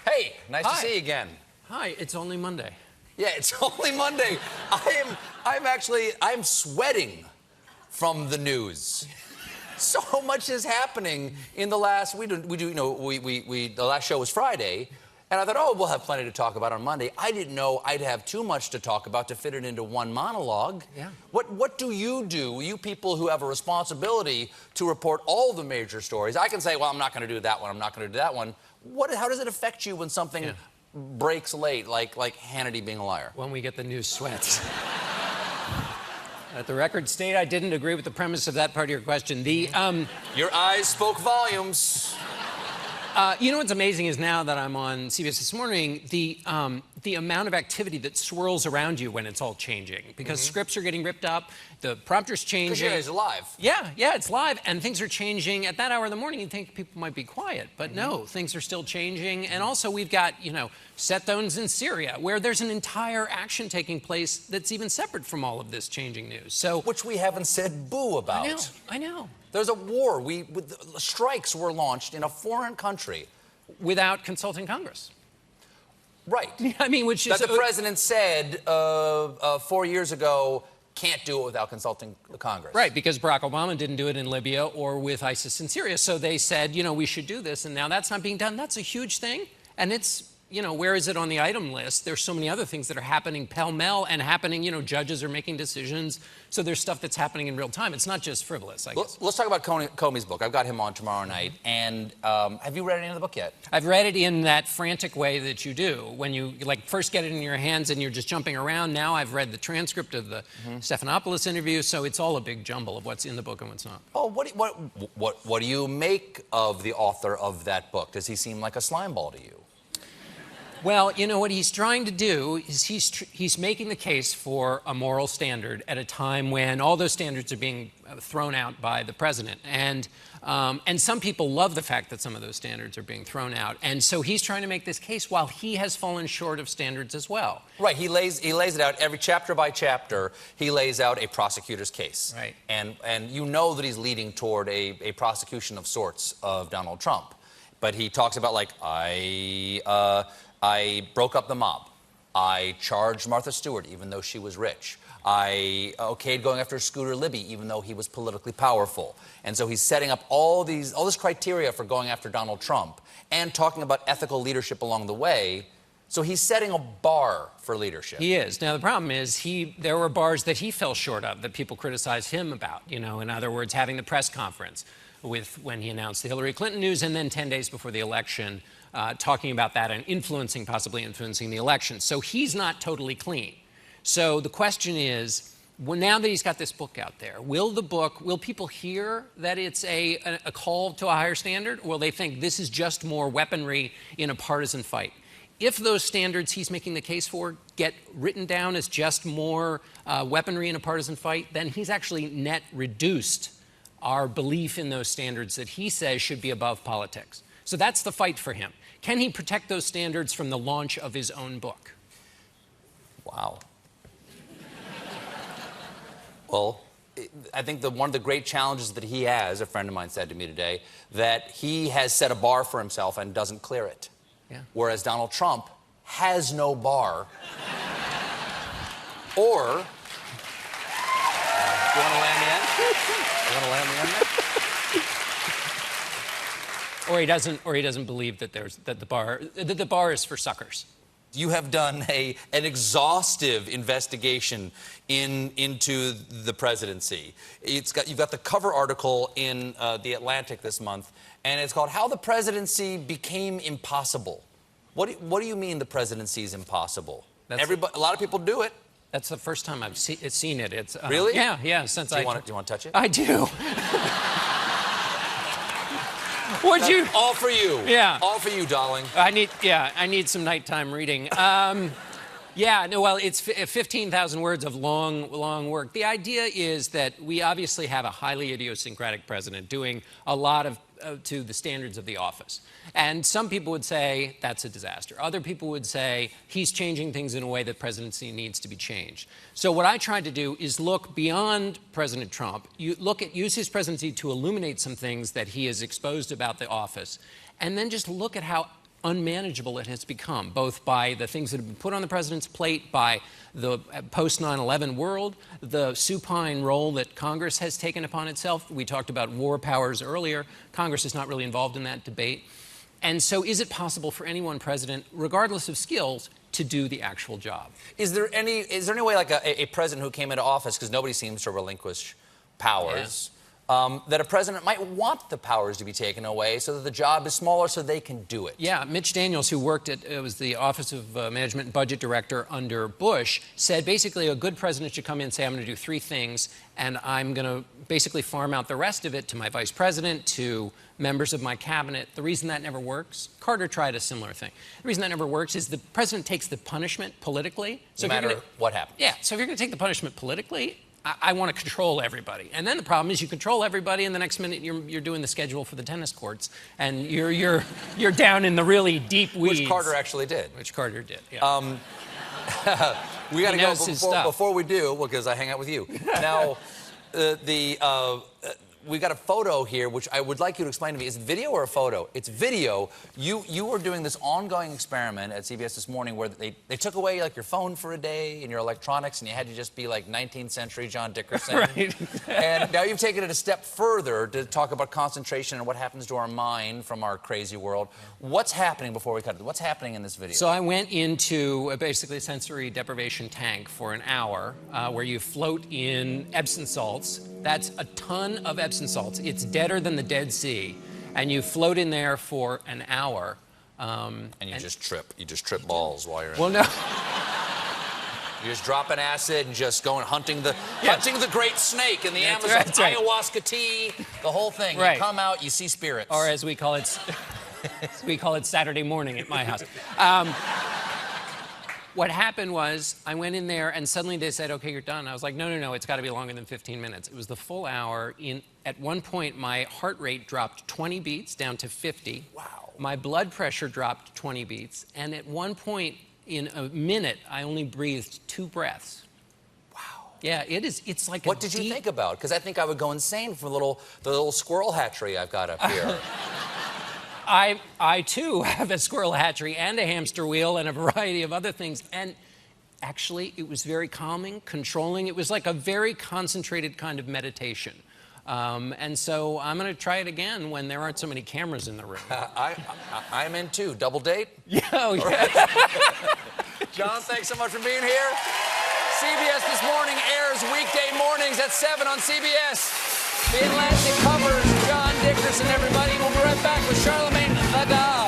Hey, nice Hi. to see you again. Hi, it's only Monday. Yeah, it's only Monday. I'm sweating from the news. So much is happening in the last. The last show was Friday, and I thought, oh, we'll have plenty to talk about on Monday. I didn't know I'd have too much to talk about to fit it into one monologue. Yeah. What do? You people who have a responsibility to report all the major stories. I can say, well, I'm not going to do that one. I'm not going to do that one. How does it affect you when something breaks late, like Hannity being a liar? When we get the news sweats. At the record state, I didn't agree with the premise of that part of your question. Your eyes spoke volumes. You know what's amazing is now that I'm on CBS This Morning, the amount of activity that swirls around you when it's all changing. Because scripts are getting ripped up, the prompter's changing. Because it's live. Yeah, it's live, and things are changing. At that hour in the morning, you'd think people might be quiet, but no, things are still changing. And also, we've got, set zones in Syria, where there's an entire action taking place that's even separate from all of this changing news. So, which we haven't said boo about. I know. There's a war. Strikes were launched in a foreign country. Without consulting Congress. Right. I mean, which is... That the president said 4 years ago, can't do it without consulting the Congress. Right, because Barack Obama didn't do it in Libya or with ISIS in Syria. So they said, we should do this, and now that's not being done. That's a huge thing, and it's... where is it on the item list? There's so many other things that are happening pell-mell and happening, judges are making decisions. So there's stuff that's happening in real time. It's not just frivolous, I guess. Let's talk about Comey's book. I've got him on tomorrow night. And have you read any of the book yet? I've read it in that frantic way that you do. When you, first get it in your hands and you're just jumping around. Now I've read the transcript of the Stephanopoulos interview, so it's all a big jumble of what's in the book and what's not. Oh, what do you make of the author of that book? Does he seem like a slimeball to you? Well, what he's trying to do is he's making the case for a moral standard at a time when all those standards are being thrown out by the president. And some people love the fact that some of those standards are being thrown out. And so he's trying to make this case while he has fallen short of standards as well. Right. He lays it out every chapter by chapter. He lays out a prosecutor's case. Right. And you know that he's leading toward a prosecution of sorts of Donald Trump. But he talks about, I broke up the mob. I charged Martha Stewart, even though she was rich. I okayed going after Scooter Libby, even though he was politically powerful. And so he's setting up all this criteria for going after Donald Trump and talking about ethical leadership along the way. So he's setting a bar for leadership. He is. Now, the problem is there were bars that he fell short of that people criticized him about. In other words, having the press conference when he announced the Hillary Clinton news, and then 10 days before the election, talking about that and possibly influencing the election. So he's not totally clean. So the question is, now that he's got this book out there, will people hear that it's a call to a higher standard, or will they think this is just more weaponry in a partisan fight? If those standards he's making the case for get written down as just more weaponry in a partisan fight, then he's actually net reduced our belief in those standards that he says should be above politics. So that's the fight for him. Can he protect those standards from the launch of his own book? Wow. Well, I think one of the great challenges that he has, a friend of mine said to me today, that he has set a bar for himself and doesn't clear it. Yeah. Whereas Donald Trump has no bar. Or... you want to land me in? You want to land me in there? Or he doesn't believe that the bar is for suckers. You have done an exhaustive investigation into the presidency. You've got the cover article in The Atlantic this month, and it's called "How the Presidency Became Impossible." What do you mean the presidency is impossible? A lot of people do it. That's the first time I've seen it. It's really? Yeah. Do you want to touch it? I do. Would you? All for you. Yeah. All for you, darling. I need some nighttime reading. It's 15,000 words of long work. The idea is that we obviously have a highly idiosyncratic president doing a lot to the standards of the office. And some people would say that's a disaster. Other people would say he's changing things in a way that presidency needs to be changed. So what I tried to do is look beyond President Trump, use his presidency to illuminate some things that he has exposed about the office, and then just look at how unmanageable it has become, both by the things that have been put on the president's plate, by the post-9/11 world, the supine role that Congress has taken upon itself. We talked about war powers earlier. Congress is not really involved in that debate. And so is it possible for any one president, regardless of skills, to do the actual job? Is there any way, like a president who came into office, because nobody seems to relinquish powers, that a president might want the powers to be taken away so that the job is smaller so they can do it? Yeah, Mitch Daniels, who worked at, it was the Office of Management and Budget Director under Bush, said basically a good president should come in and say, I'm going to do 3 things, and I'm going to basically farm out the rest of it to my vice president, to members of my cabinet. The reason that never works, Carter tried a similar thing. The reason that never works is the president takes the punishment politically. So no matter what happens. Yeah, so if you're going to take the punishment politically, I want to control everybody. And then the problem is you control everybody, and the next minute you're doing the schedule for the tennis courts, and you're down in the really deep weeds. Which Carter actually did. Which Carter did, yeah. We got to go before we do, because I hang out with you. Now, we got a photo here, which I would like you to explain to me. Is it video or a photo? It's video. You were doing this ongoing experiment at CBS This Morning where they took away, like, your phone for a day and your electronics, and you had to just be like 19th century John Dickerson. Right. And now you've taken it a step further to talk about concentration and what happens to our mind from our crazy world. What's happening before we cut it? What's happening in this video? So I went into basically a sensory deprivation tank for an hour where you float in Epsom salts. That's a ton of Epsom salts. It's deader than the Dead Sea. And you float in there for an hour. And you just trip. You just trip balls while you're in Well, there. no. You're just dropping acid and just going hunting the great snake in the Amazon. That's right. Ayahuasca tea, the whole thing. Right. You come out, you see spirits. Or as we call it, Saturday morning at my house. What happened was I went in there and suddenly they said, okay, you're done. I was like, no, it's got to be longer than 15 minutes. It was the full hour. At one point, my heart rate dropped 20 beats down to 50. Wow. My blood pressure dropped 20 beats. And at one point in a minute, I only breathed 2 breaths. Wow. Yeah, it's like What did you think about? Because I think I would go insane for the little squirrel hatchery I've got up here. I too have a squirrel hatchery and a hamster wheel and a variety of other things. And actually, it was very calming, controlling. It was like a very concentrated kind of meditation. And so I'm going to try it again when there aren't so many cameras in the room. I'm in too. Double date? Yeah, oh, yeah. John, thanks so much for being here. CBS This Morning airs weekday mornings at 7 on CBS. The Atlantic covers John Dickerson, everybody. We'll be right back with Charlemagne the God.